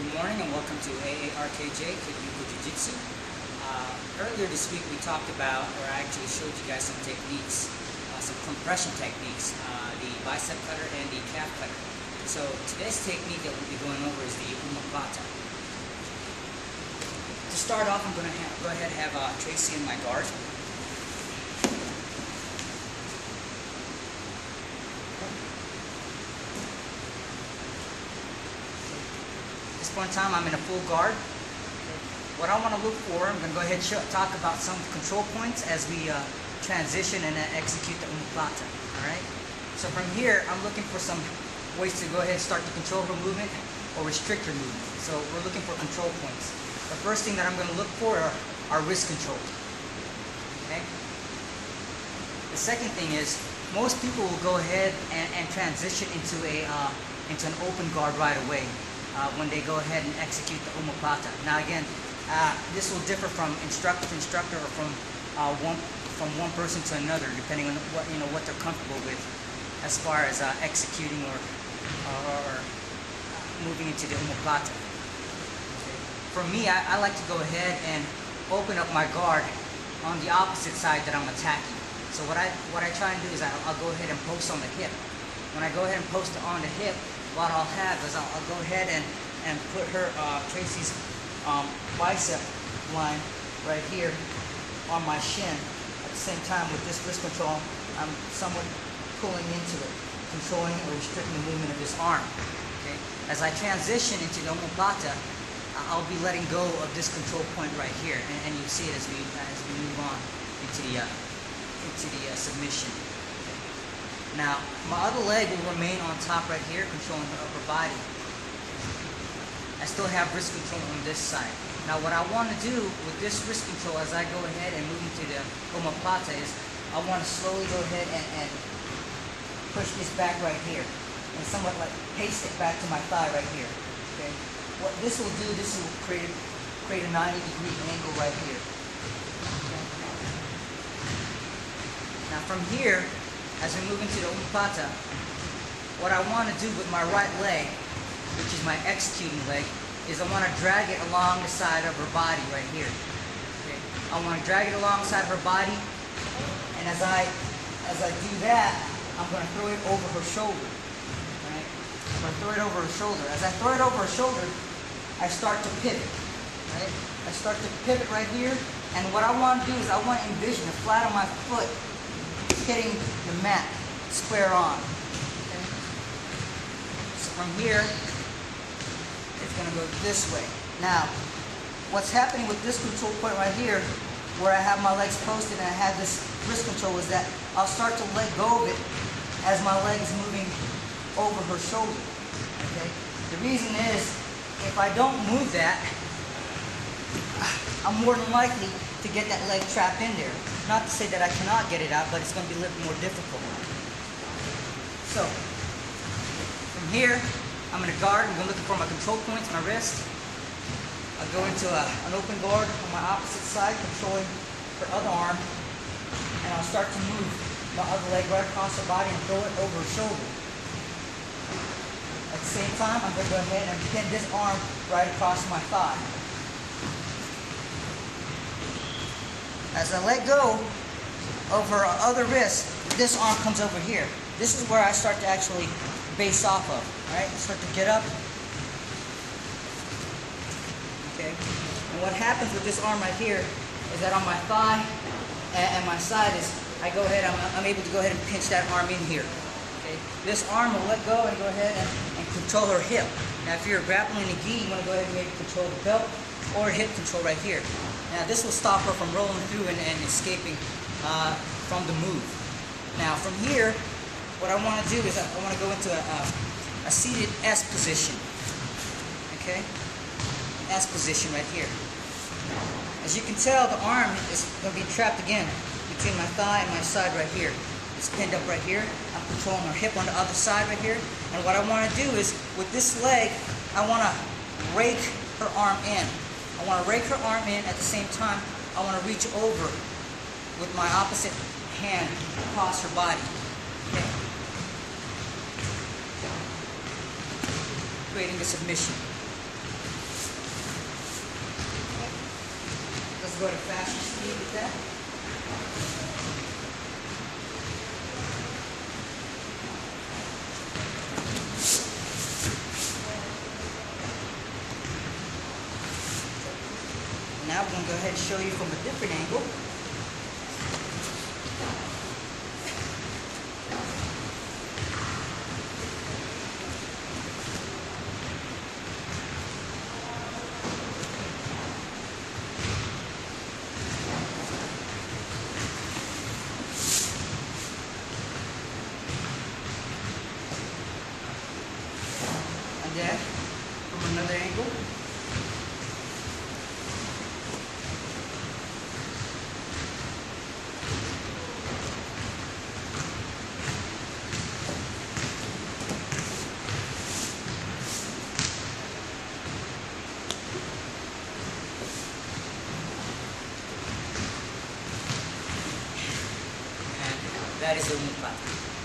Good morning and welcome to AARKJ, Kiryoku Jiu Jitsu. Earlier this week we talked about, or I actually showed you guys some techniques, some compression techniques, the bicep cutter and the calf cutter. So today's technique that we'll be going over is the Omaplata. To start off, I'm going to go ahead and have Tracy in my guard. At this point in time, I'm in a full guard. What I want to look for, I'm going to go ahead and talk about some control points as we transition and execute the Omaplata. Alright? So from here, I'm looking for some ways to go ahead and start to control her movement or restrict her movement. So we're looking for control points. The first thing that I'm going to look for are wrist control. Okay? The second thing is, most people will go ahead and transition into an open guard right away. When they go ahead and execute the Omaplata. Now again, this will differ from instructor to instructor or from one person to another, depending on what they're comfortable with, as far as executing or moving into the Omaplata. For me, I like to go ahead and open up my guard on the opposite side that I'm attacking. So what I try and do is I'll go ahead and post on the hip. When I go ahead and post it on the hip, what I'll have is I'll go ahead and put her, Tracy's bicep line right here on my shin. At the same time, with this wrist control, I'm somewhat pulling into it, controlling or restricting the movement of this arm. Okay? As I transition into the Omaplata, I'll be letting go of this control point right here, and you'll see it as we move on into the submission. Now, my other leg will remain on top right here, controlling her upper body. I still have wrist control on this side. Now, what I want to do with this wrist control as I go ahead and move into the Omaplata is I want to slowly go ahead and push this back right here and somewhat like paste it back to my thigh right here. Okay. What this will do, this will create a 90-degree angle right here. Okay. Now, from here, as we move into the Omaplata, what I want to do with my right leg, which is my executing leg, is I want to drag it along the side of her body right here. Okay. I want to drag it alongside her body, and as I do that, I'm going to throw it over her shoulder. Right? I'm going to throw it over her shoulder. As I throw it over her shoulder, I start to pivot. Right? I start to pivot right here, and what I want to do is I want to envision the flat of my foot hitting the mat square on. Okay? So from here, it's going to go this way. Now, what's happening with this control point right here, where I have my legs posted and I have this wrist control, is that I'll start to let go of it as my leg is moving over her shoulder. Okay? The reason is, if I don't move that, I'm more than likely to get that leg trapped in there. Not to say that I cannot get it out, but it's going to be a little more difficult. So, from here, I'm in a guard. I'm looking for my control points, my wrist. I'll go into an open guard on my opposite side, controlling her other arm. And I'll start to move my other leg right across her body and throw it over her shoulder. At the same time, I'm going to go ahead and pin this arm right across my thigh. As I let go of her other wrist, this arm comes over here. This is where I start to actually base off of. Right? Start to get up. Okay. And what happens with this arm right here is that on my thigh and my side is I go ahead. I'm able to go ahead and pinch that arm in here. Okay. This arm will let go and go ahead and control her hip. Now, if you're grappling a gi, you want to go ahead and maybe control the belt or hip control right here. Now, this will stop her from rolling through and escaping from the move. Now, from here, what I want to do is I want to go into a seated S position. Okay? S position right here. As you can tell, the arm is going to be trapped again between my thigh and my side right here. It's pinned up right here. I'm controlling her hip on the other side right here. And what I want to do is, with this leg, I want to rake her arm in. I want to rake her arm in. At the same time, I want to reach over with my opposite hand across her body. Okay. Creating the submission. go to faster speed with that. Now we're going to go ahead and show you from a different angle. And then from another angle. That is Omaplata.